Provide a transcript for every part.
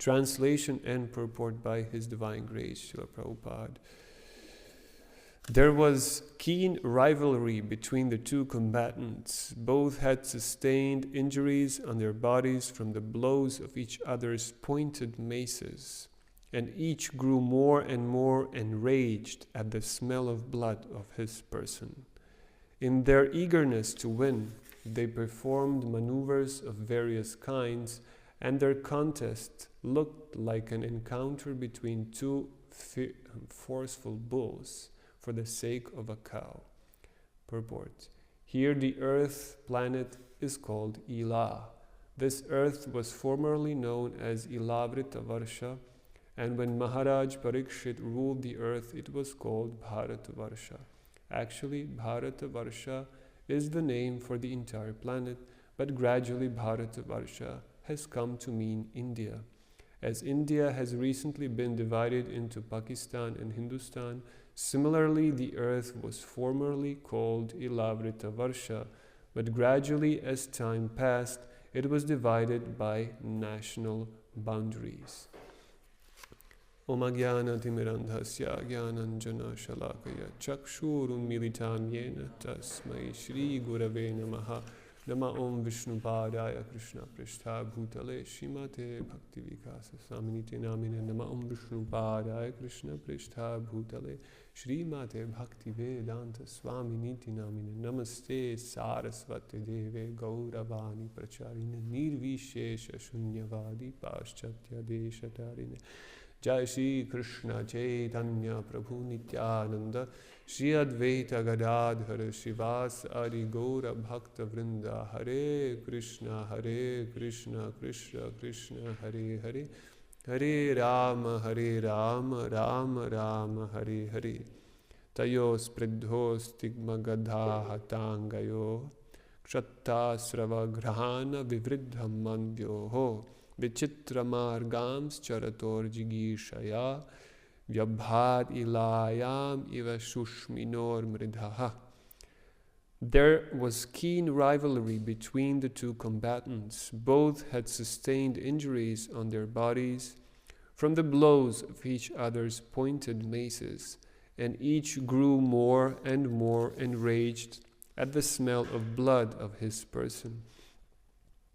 Translation and purport by His Divine Grace, Srila Prabhupada. There was keen rivalry between the two combatants. Both had sustained injuries on their bodies from the blows of each other's pointed maces, and each grew more and more enraged at the smell of blood of his person. In their eagerness to win, they performed maneuvers of various kinds, and their contest looked like an encounter between two forceful bulls for the sake of a cow. Purport. Here the earth planet is called Ila. This earth was formerly known as Ilavrita-varsha, and when Maharaj Parikshit ruled the earth, it was called Bharata-varsha. Actually, Bharata-varsha is the name for the entire planet, but gradually Bharata-varsha has come to mean India. As India has recently been divided into Pakistan and Hindustan, similarly the earth was formerly called Ilavrita-varsha, but gradually as time passed, it was divided by national boundaries. Om Agyana Timirandhasya Gyananjana Shalakaya Chakshurun Militam Yena Tasmai Shri Gurave Namaha Nama Om Vishnu Padaya Krishna Prishta Bhutale Shrimate Bhakti Vikasa Saminite Namine Nama Om Vishnu Padaya Krishna Prishta Bhutale Shrimate Bhakti Vedanta Swaminiti Namine Namaste Sarasvati Deve Gauravani Pracharine Nirvishesha Shunyavadi Paschatya Deshatarine Jai Shri Krishna Chaitanya Prabhu Nityananda Shri Advaita Gadadhara Shivas Adi Gaura Bhakta Vrinda Hare Krishna Krishna Krishna Hare Hare Hare Rama Rama Rama Hare Hare Tayos Pridhos Tigma Gadha Hatangayo Kshattasrava Grahana Vivridham Mandyoho Vichitra Margams Charator Jigishaya Vyabhat Ilayam Iva Shushminor Mridhaha. There was keen rivalry between the two combatants. Both had sustained injuries on their bodies from the blows of each other's pointed maces, and each grew more and more enraged at the smell of blood of his person.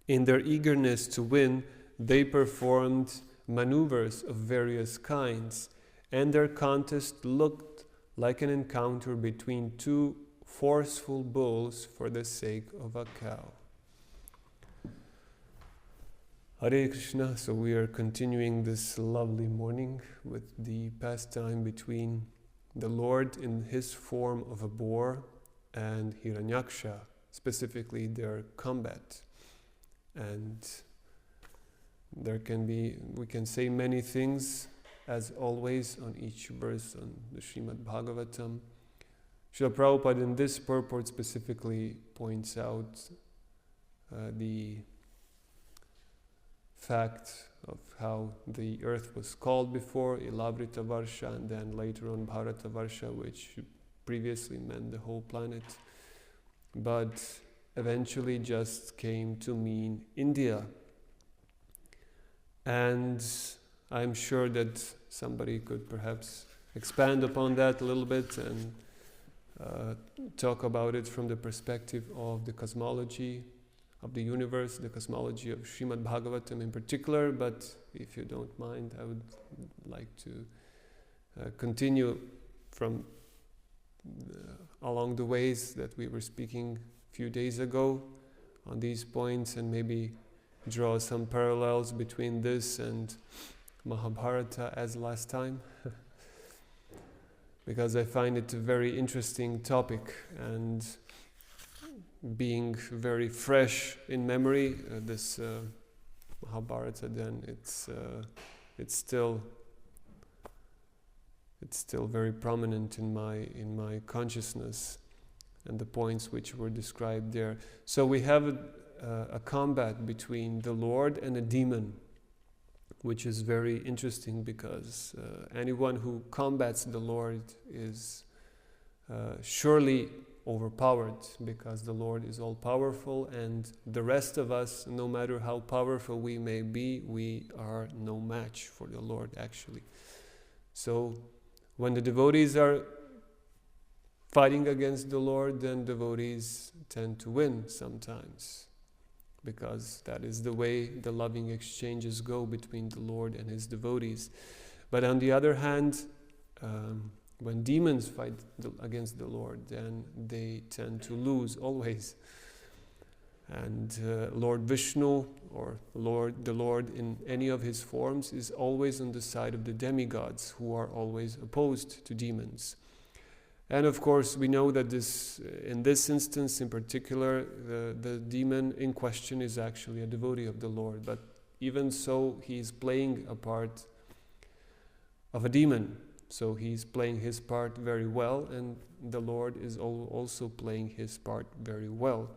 In their eagerness to win, they performed maneuvers of various kinds, and their contest looked like an encounter between two forceful bulls for the sake of a cow. Hare Krishna. So we are continuing this lovely morning with the pastime between the Lord in his form of a boar and Hiranyaksha, specifically their combat. And we can say many things, as always, on each verse on the Srimad Bhagavatam. Srila Prabhupada in this purport specifically points out the fact of how the earth was called before, Ilavrita-varsha, and then later on Bharata-varsha, which previously meant the whole planet, but eventually just came to mean India. And I'm sure that somebody could perhaps expand upon that a little bit and talk about it from the perspective of the cosmology of the universe, the cosmology of Srimad Bhagavatam in particular. But if you don't mind, I would like to continue from along the ways that we were speaking a few days ago on these points, and maybe draw some parallels between this and Mahabharata as last time, because I find it a very interesting topic, and being very fresh in memory, this Mahabharata, then it's still very prominent in my consciousness, and the points which were described there. So we have a combat between the Lord and a demon, which is very interesting, because anyone who combats the Lord is surely overpowered, because the Lord is all powerful, and the rest of us, no matter how powerful we may be, we are no match for the Lord actually. So when the devotees are fighting against the Lord, then devotees tend to win sometimes, because that is the way the loving exchanges go between the Lord and his devotees. But on the other hand, when demons fight against the Lord, then they tend to lose always. And Lord Vishnu, or the Lord in any of his forms, is always on the side of the demigods, who are always opposed to demons. And of course, we know that in this instance in particular, the demon in question is actually a devotee of the Lord. But even so, he is playing a part of a demon. So he's playing his part very well, and the Lord is also playing his part very well.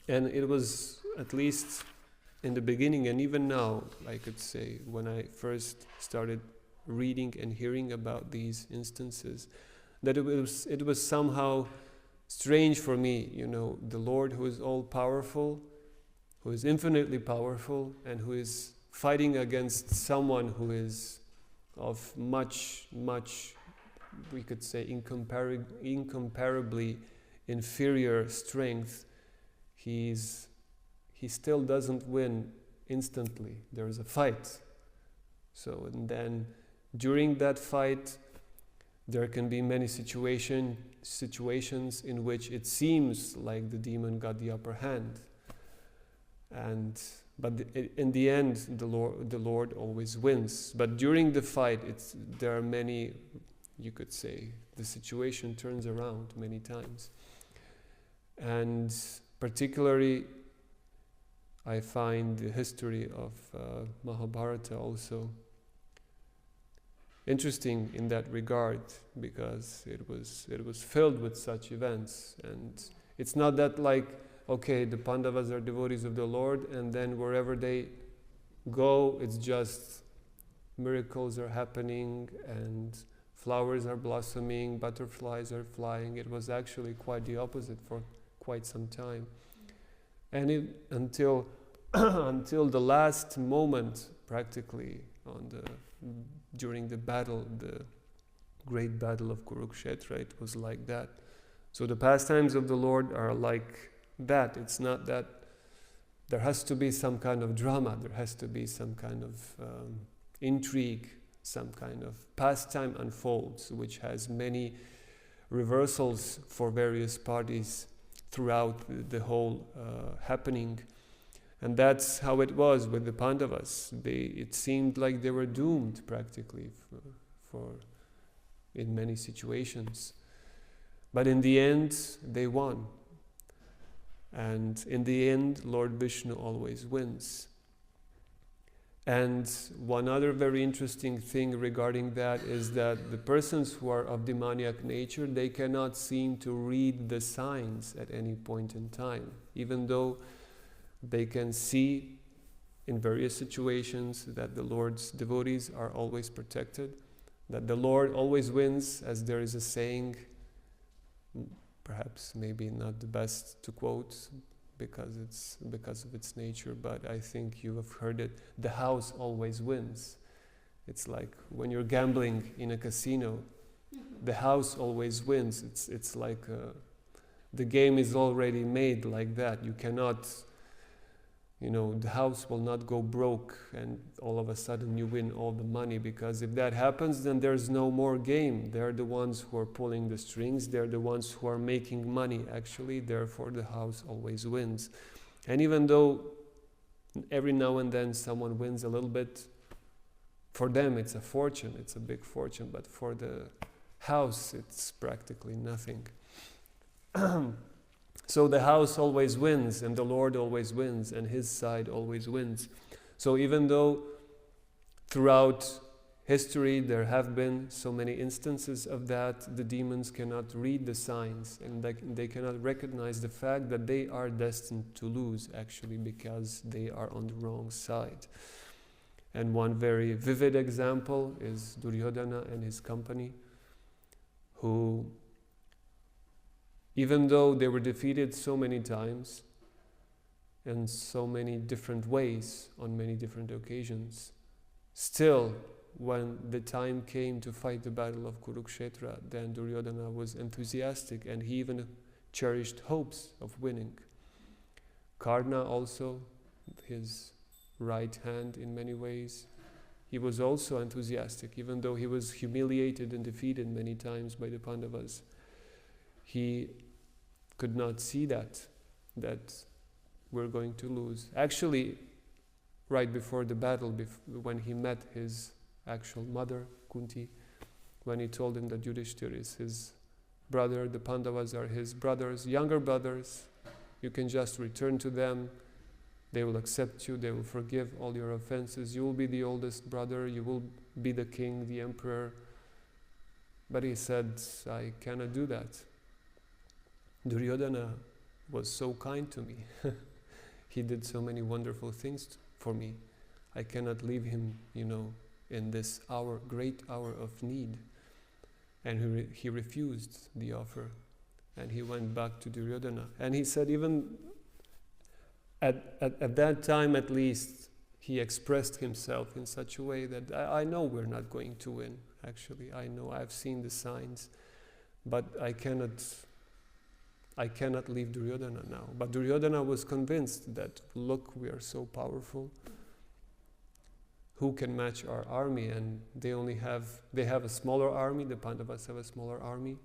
And it was, at least in the beginning, and even now, I could say, when I first started reading and hearing about these instances, that it was somehow strange for me, the Lord who is all powerful, who is infinitely powerful, and who is fighting against someone who is of much, we could say, incomparably inferior strength. He still doesn't win instantly. There is a fight. So, and then during that fight, there can be many situations in which it seems like the demon got the upper hand, but in the end, the Lord always wins. But during the fight, there are many, you could say, the situation turns around many times. And particularly, I find the history of Mahabharata also interesting in that regard, because it was filled with such events. And it's not that like, okay, the Pandavas are devotees of the Lord, and then wherever they go, it's just miracles are happening and flowers are blossoming, butterflies are flying. It was actually quite the opposite for quite some time. And until the last moment, practically, during the battle, the great battle of Kurukshetra, it was like that. So the pastimes of the Lord are like that. It's not that there has to be some kind of drama, there has to be some kind of intrigue, some kind of pastime unfolds, which has many reversals for various parties throughout the whole happening. And that's how it was with the Pandavas. It seemed like they were doomed practically in many situations. But in the end, they won. And in the end, Lord Vishnu always wins. And one other very interesting thing regarding that is that the persons who are of demoniac nature, they cannot seem to read the signs at any point in time, even though they can see in various situations that the Lord's devotees are always protected, that the Lord always wins, as there is a saying, perhaps maybe not the best to quote because of its nature, but I think you have heard it, the house always wins. It's like when you're gambling in a casino, the house always wins. It's like the game is already made like that. You cannot, the house will not go broke and all of a sudden you win all the money, because if that happens, then there's no more game. They're the ones who are pulling the strings. They're the ones who are making money, actually. Therefore, the house always wins. And even though every now and then someone wins a little bit, for them it's a fortune, it's a big fortune, but for the house it's practically nothing. So the house always wins, and the Lord always wins, and His side always wins. So even though throughout history there have been so many instances of that, the demons cannot read the signs, and they cannot recognize the fact that they are destined to lose, actually, because they are on the wrong side. And one very vivid example is Duryodhana and his company, who Even though they were defeated so many times, in so many different ways, on many different occasions, still, when the time came to fight the battle of Kurukshetra, then Duryodhana was enthusiastic and he even cherished hopes of winning. Karna also, his right hand in many ways, he was also enthusiastic, even though he was humiliated and defeated many times by the Pandavas. He could not see that we're going to lose. Actually, right before the battle, when he met his actual mother, Kunti, when he told him that Yudhishthira is his brother, the Pandavas are his brothers, younger brothers, you can just return to them, they will accept you, they will forgive all your offenses, you will be the oldest brother, you will be the king, the emperor. But he said, I cannot do that. Duryodhana was so kind to me. He did so many wonderful things for me. I cannot leave him, in this hour, great hour of need. And he refused the offer. And he went back to Duryodhana. And he said, even at that time at least, he expressed himself in such a way that I know we're not going to win, actually. I know, I've seen the signs. But I cannot leave Duryodhana now. But Duryodhana was convinced that, look, we are so powerful. Who can match our army? And they have a smaller army, the Pandavas have a smaller army.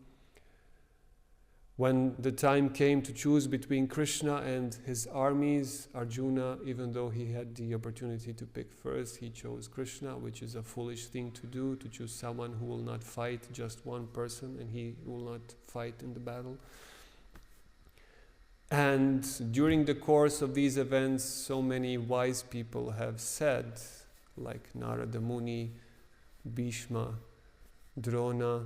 When the time came to choose between Krishna and his armies, Arjuna, even though he had the opportunity to pick first, he chose Krishna, which is a foolish thing to do, to choose someone who will not fight, just one person, and he will not fight in the battle. And during the course of these events, so many wise people have said, like Narada Muni, Bhishma, Drona,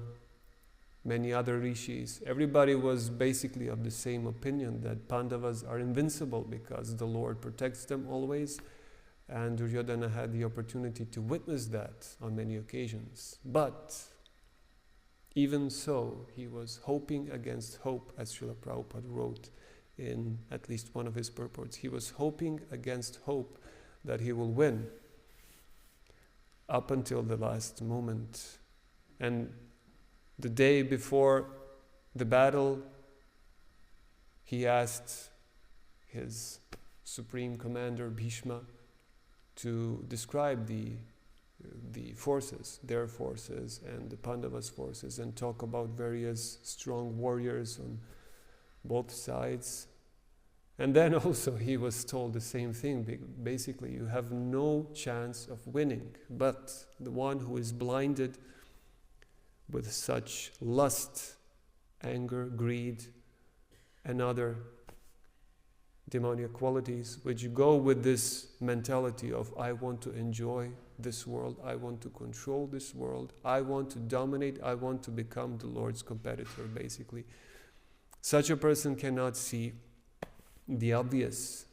many other rishis, everybody was basically of the same opinion that Pandavas are invincible because the Lord protects them always, and Duryodhana had the opportunity to witness that on many occasions. But even so, he was hoping against hope, as Srila Prabhupada wrote in at least one of his purports. He was hoping against hope that he will win up until the last moment. And the day before the battle, he asked his supreme commander Bhishma to describe the forces, their forces and the Pandavas' forces, and talk about various strong warriors on both sides. And then also he was told the same thing. Basically, you have no chance of winning, but the one who is blinded with such lust, anger, greed, and other demoniac qualities, which go with this mentality of I want to enjoy this world, I want to control this world, I want to dominate, I want to become the Lord's competitor, basically. Such a person cannot see the obvious.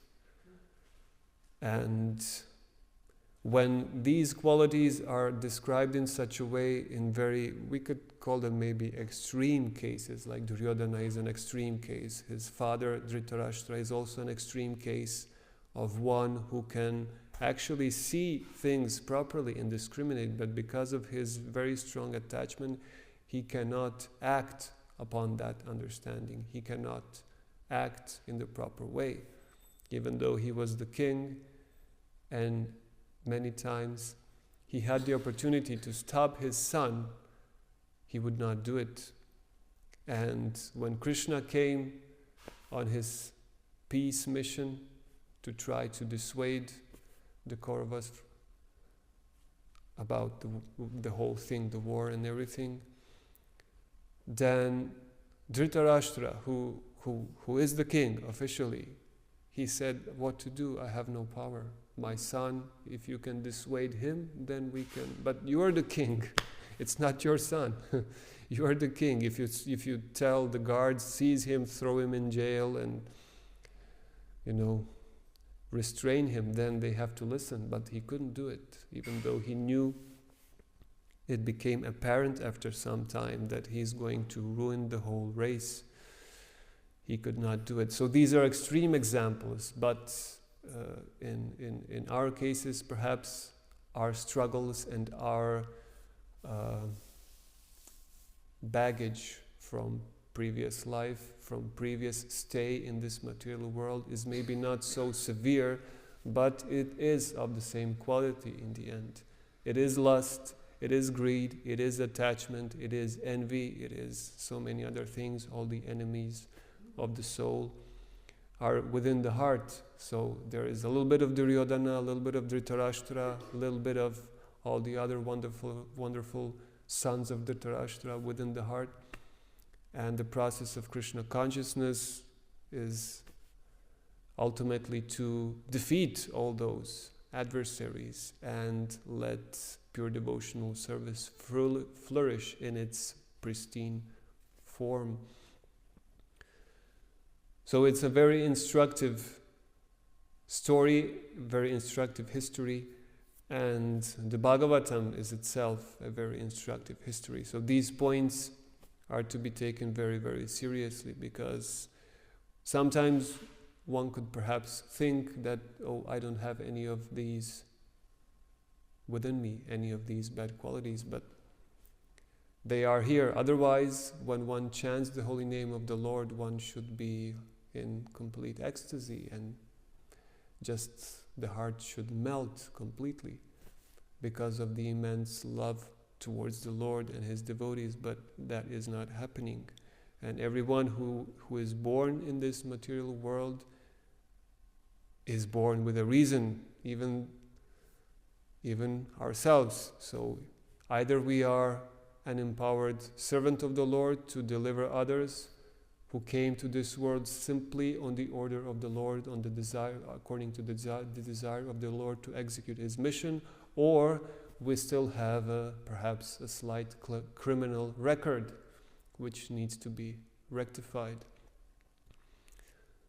And when these qualities are described in such a way, we could call them maybe extreme cases, like Duryodhana is an extreme case. His father, Dhritarashtra, is also an extreme case of one who can actually see things properly and discriminate, but because of his very strong attachment, he cannot act upon that understanding. He cannot act in the proper way. Even though he was the king, and many times he had the opportunity to stop his son, he would not do it. And when Krishna came on his peace mission to try to dissuade the Kauravas about the whole thing, the war and everything, then Dhritarashtra, who is the king officially, he said, what to do? I have no power. My son, if you can dissuade him, then we can. But you are the king. It's not your son. You are the king. If you tell the guards, seize him, throw him in jail, and restrain him, then they have to listen. But he couldn't do it, even though he knew. It became apparent after some time that he's going to ruin the whole race. he could not do it. So these are extreme examples, but in our cases, perhaps our struggles and our baggage from previous life, from previous stay in this material world is maybe not so severe, but it is of the same quality in the end. It is lust, it is greed, it is attachment, it is envy, it is so many other things. All the enemies of the soul are within the heart. So there is a little bit of Duryodhana, a little bit of Dhritarashtra, a little bit of all the other wonderful sons of Dhritarashtra within the heart. And the process of Krishna consciousness is ultimately to defeat all those adversaries and let pure devotional service flourish in its pristine form. So it's a very instructive story, very instructive history, and the Bhagavatam is itself a very instructive history. So these points are to be taken very, very seriously, because sometimes one could perhaps think that, oh, I don't have any of these within me, any of these bad qualities, but they are here. Otherwise, when one chants the holy name of the Lord, one should be in complete ecstasy, and just the heart should melt completely because of the immense love towards the Lord and His devotees, but that is not happening. And everyone who is born in this material world is born with a reason, even ourselves. So either we are an empowered servant of the Lord to deliver others who came to this world simply on the order of the Lord, on the desire, according to the desire of the Lord to execute His mission, or we still have perhaps a slight criminal record which needs to be rectified.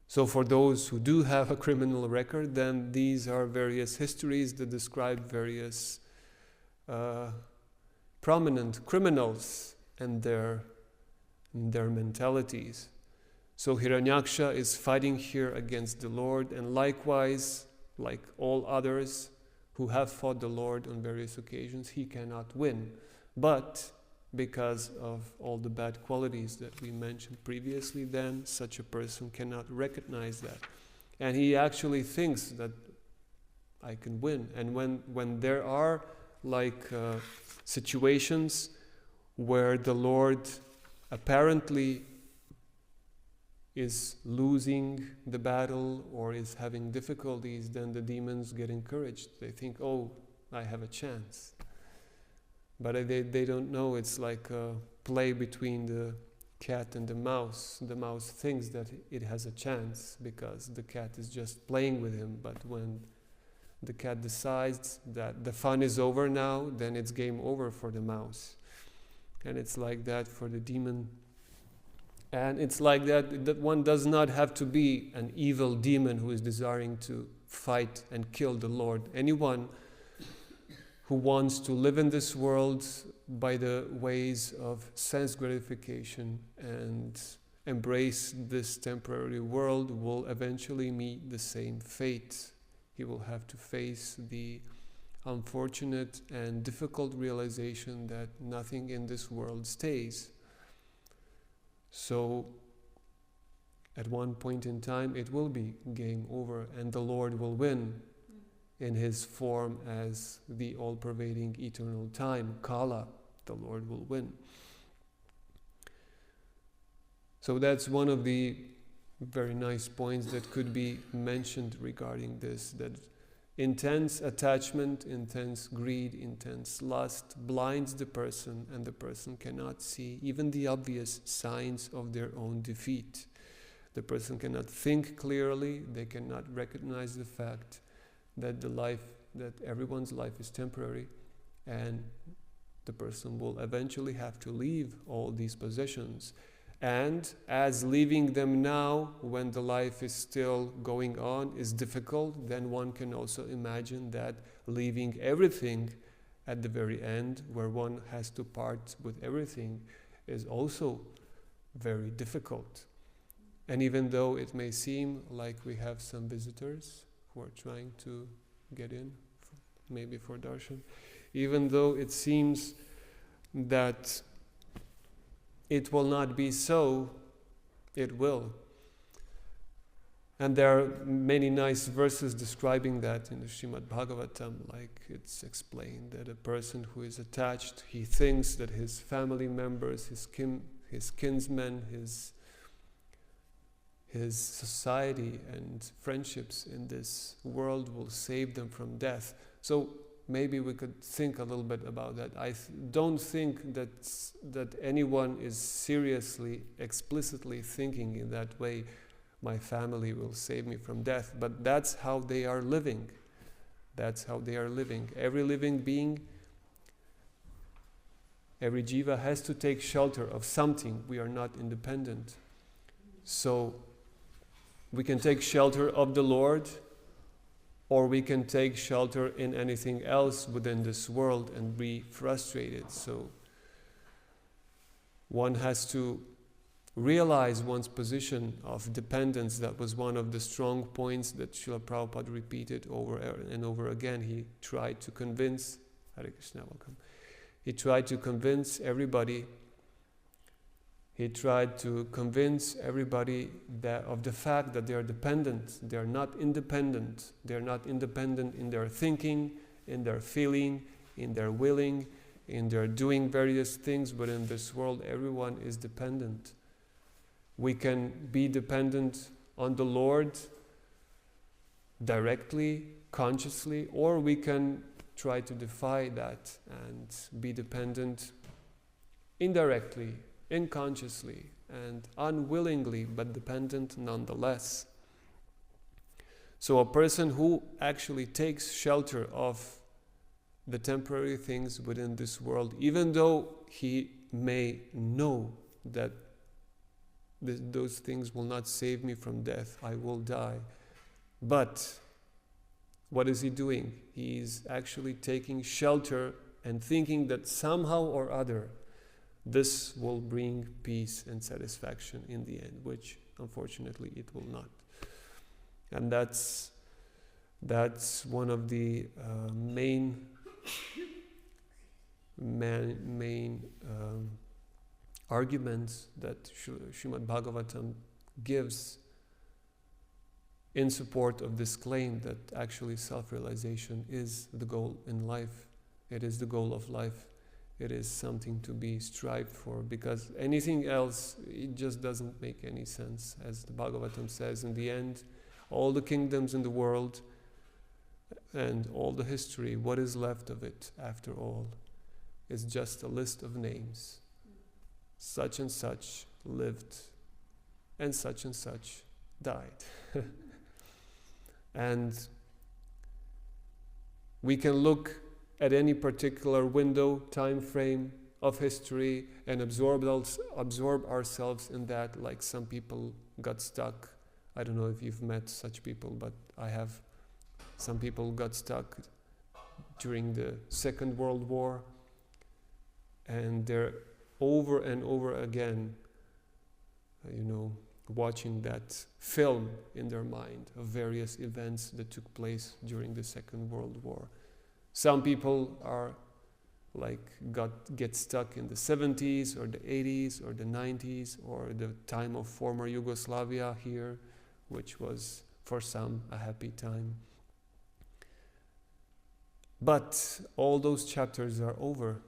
So for those who do have a criminal record, then these are various histories that describe various prominent criminals and their mentalities. So Hiranyaksha is fighting here against the Lord, and likewise, like all others who have fought the Lord on various occasions, he cannot win. But because of all the bad qualities that we mentioned previously, then such a person cannot recognize that. And he actually thinks that I can win. And when there are situations where the Lord apparently is losing the battle or is having difficulties, then the demons get encouraged. They think, oh, I have a chance. But they don't know it's like a play between the cat and the mouse. The mouse thinks that it has a chance because the cat is just playing with him. But when the cat decides that the fun is over now, then it's game over for the mouse. And it's like that for the demon. And it's like that one does not have to be an evil demon who is desiring to fight and kill the Lord. Anyone who wants to live in this world by the ways of sense gratification and embrace this temporary world will eventually meet the same fate. He will have to face the unfortunate and difficult realization that nothing in this world stays. So at one point in time it will be game over and the Lord will win in His form as the all-pervading eternal time, Kala. The Lord will win. So that's one of the very nice points that could be mentioned regarding this, that intense attachment, intense greed, intense lust blinds the person, and the person cannot see even the obvious signs of their own defeat. The person cannot think clearly, they cannot recognize the fact that everyone's life is temporary, and the person will eventually have to leave all these possessions. And as leaving them now, when the life is still going on, is difficult, then one can also imagine that leaving everything at the very end, where one has to part with everything, is also very difficult. And even though it may seem like we have some visitors who are trying to get in, maybe for darshan, even though it seems that it will not be so, it will. And there are many nice verses describing that in the Srimad Bhagavatam, like it's explained that a person who is attached, he thinks that his family members, his kinsmen, his society and friendships in this world will save them from death. So maybe we could think a little bit about that. I don't think that anyone is seriously, explicitly thinking in that way, my family will save me from death, but that's how they are living. That's how they are living. Every living being, every jiva has to take shelter of something. We are not independent. So we can take shelter of the Lord, or we can take shelter in anything else within this world and be frustrated. So one has to realize one's position of dependence. That was one of the strong points that Srila Prabhupada repeated over and over again. He tried to convince, Hare Krishna, welcome. He tried to convince everybody. He tried to convince everybody that of the fact that they are dependent. They are not independent. They are not independent in their thinking, in their feeling, in their willing, in their doing various things. But in this world, everyone is dependent. We can be dependent on the Lord directly, consciously, or we can try to defy that and be dependent indirectly, unconsciously, and unwillingly, but dependent nonetheless. So a person who actually takes shelter of the temporary things within this world, even though he may know that those things will not save me from death, I will die. But what is he doing? He's actually taking shelter and thinking that somehow or other this will bring peace and satisfaction in the end, which unfortunately it will not. And that's one of the main arguments that Srimad Bhagavatam gives in support of this claim that actually self-realization is the goal in life. It is the goal of life. It is something to be strived for, because anything else, it just doesn't make any sense. As the Bhagavatam says, in the end, all the kingdoms in the world and all the history, what is left of it after all, is just a list of names. Such and such lived, and such died. And we can look at any particular window, time frame of history and absorb ourselves in that, like some people got stuck. I don't know if you've met such people, but I have. Some people got stuck during the Second World War, and they're over and over again, watching that film in their mind of various events that took place during the Second World War. Some people are get stuck in the 70s or the 80s or the 90s or the time of former Yugoslavia here, which was for some a happy time. But all those chapters are over.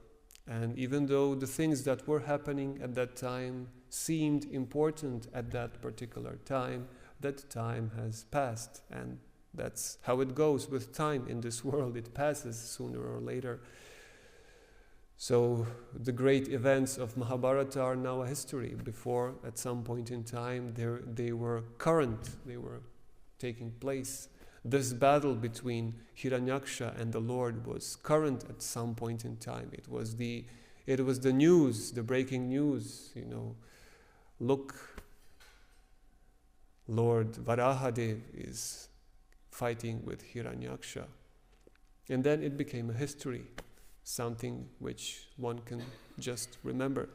And even though the things that were happening at that time seemed important at that particular time, that time has passed. And that's how it goes with time in this world. It passes sooner or later. So the great events of Mahabharata are now a history. Before, at some point in time, they were current. They were taking place. This battle between Hiranyaksha and the Lord was current at some point in time. It was the news, the breaking news. Look, Lord Varahadev is fighting with Hiranyaksha. And then it became a history, something which one can just remember.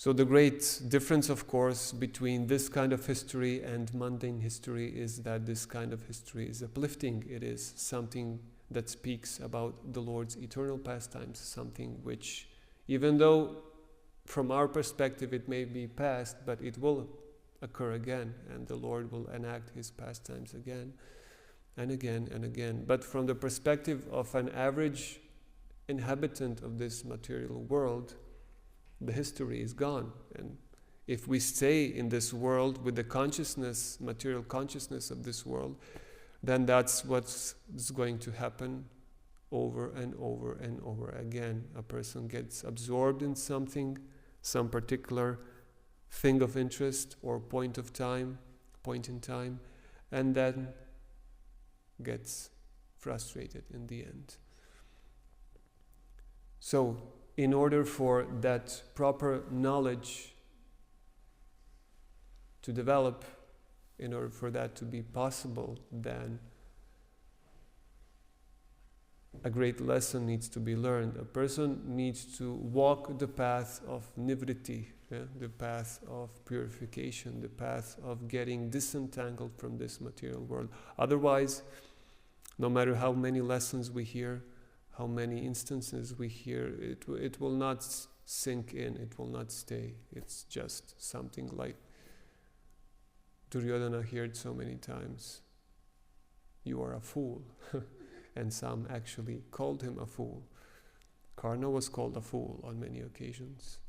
So the great difference, of course, between this kind of history and mundane history is that this kind of history is uplifting. It is something that speaks about the Lord's eternal pastimes, something which, even though from our perspective it may be past, but it will occur again, and the Lord will enact his pastimes again and again and again. But from the perspective of an average inhabitant of this material world, the history is gone. And if we stay in this world with the consciousness, material consciousness of this world, then that's what's going to happen over and over and over again. A person gets absorbed in something, some particular thing of interest or point in time, and then gets frustrated in the end. So, in order for that proper knowledge to develop, in order for that to be possible, then a great lesson needs to be learned. A person needs to walk the path of nivritti, the path of purification, the path of getting disentangled from this material world. Otherwise, no matter how many lessons we hear, how many instances we hear, it will not sink in, it will not stay. It's just something like Duryodhana heard so many times, "You are a fool." And some actually called him a fool. Karna was called a fool on many occasions.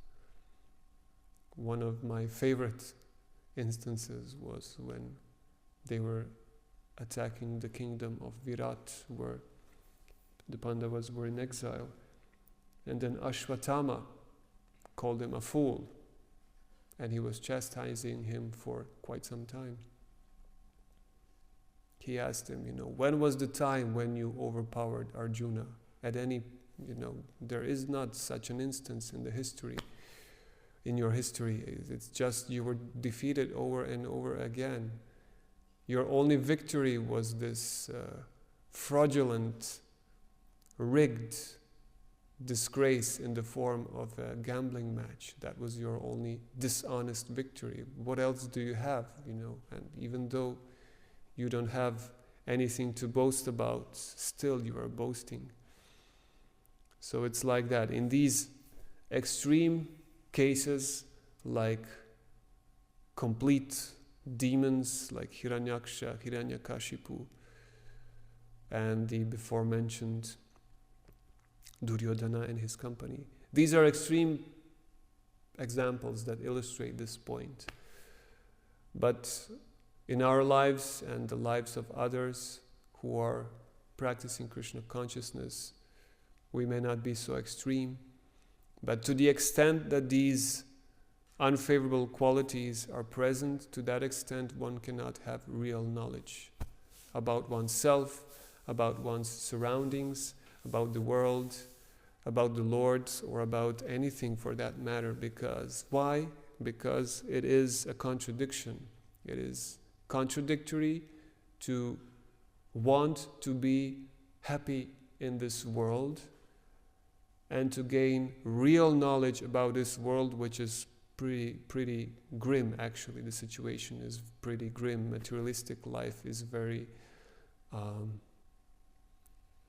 One of my favorite instances was when they were attacking the kingdom of Virat, where the Pandavas were in exile. And then Ashwatthama called him a fool, and he was chastising him for quite some time. He asked him, when was the time when you overpowered Arjuna? At any, there is not such an instance in the history, in your history. It's just you were defeated over and over again. Your only victory was this fraudulent, rigged disgrace in the form of a gambling match. That was your only dishonest victory. What else do you have, And even though you don't have anything to boast about, still you are boasting. So it's like that. In these extreme cases, like complete demons like Hiranyaksha, Hiranyakashipu, and the before mentioned Duryodhana and his company. These are extreme examples that illustrate this point. But in our lives and the lives of others who are practicing Krishna consciousness, we may not be so extreme, but to the extent that these unfavorable qualities are present, to that extent one cannot have real knowledge about oneself, about one's surroundings, about the world, about the Lord, or about anything for that matter. Because why? Because it is a contradiction. It is contradictory to want to be happy in this world and to gain real knowledge about this world, which is pretty grim. Actually, the situation is pretty grim. Materialistic life is very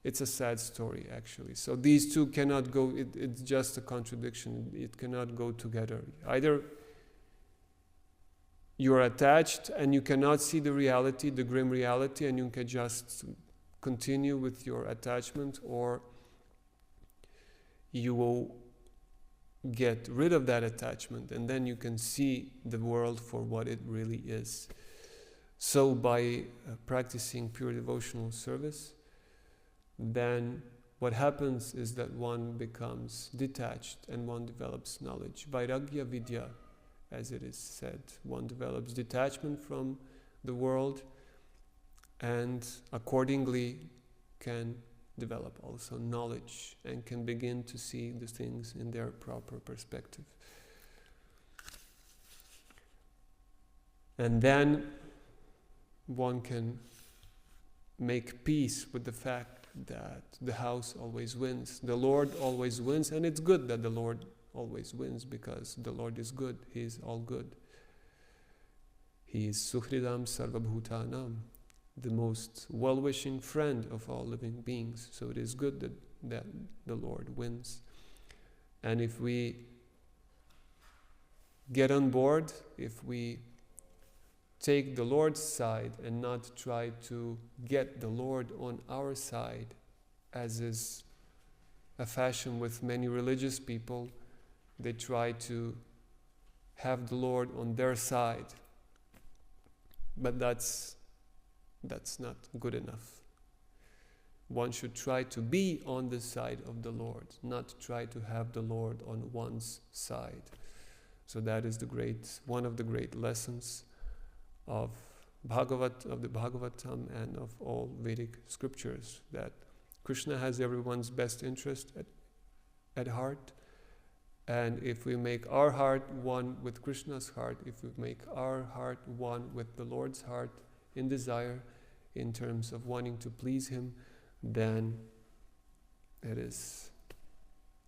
it's a sad story, actually. So these two cannot go, it's just a contradiction. It cannot go together. Either you are attached and you cannot see the reality, the grim reality, and you can just continue with your attachment, or you will get rid of that attachment and then you can see the world for what it really is. So by practicing pure devotional service, then what happens is that one becomes detached and one develops knowledge. Vairagya vidya, as it is said, one develops detachment from the world and accordingly can develop also knowledge and can begin to see the things in their proper perspective. And then one can make peace with the fact that the house always wins, the Lord always wins, and it's good that the Lord always wins, because the Lord is good. He is all good. He is Suhridam Sarvabhutanam, the most well-wishing friend of all living beings. So it is good that the Lord wins. And if we get on board, if we take the Lord's side and not try to get the Lord on our side, as is a fashion with many religious people, they try to have the Lord on their side. But that's not good enough. One should try to be on the side of the Lord, not try to have the Lord on one's side. So that is one of the great lessons of the Bhagavatam and of all Vedic scriptures, that Krishna has everyone's best interest at heart. And if we make our heart one with Krishna's heart, if we make our heart one with the Lord's heart in desire, in terms of wanting to please Him, then it is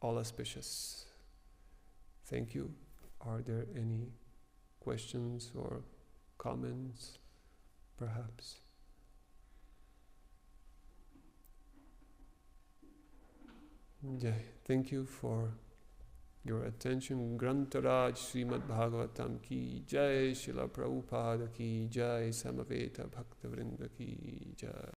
all auspicious. Thank you. Are there any questions or comments, perhaps? Jai. Thank you for your attention. Grantaraj Srimad Bhagavatam ki Jai, Srila Prabhupada ki Jai, Samaveta Bhakta Vrinda ki Jai.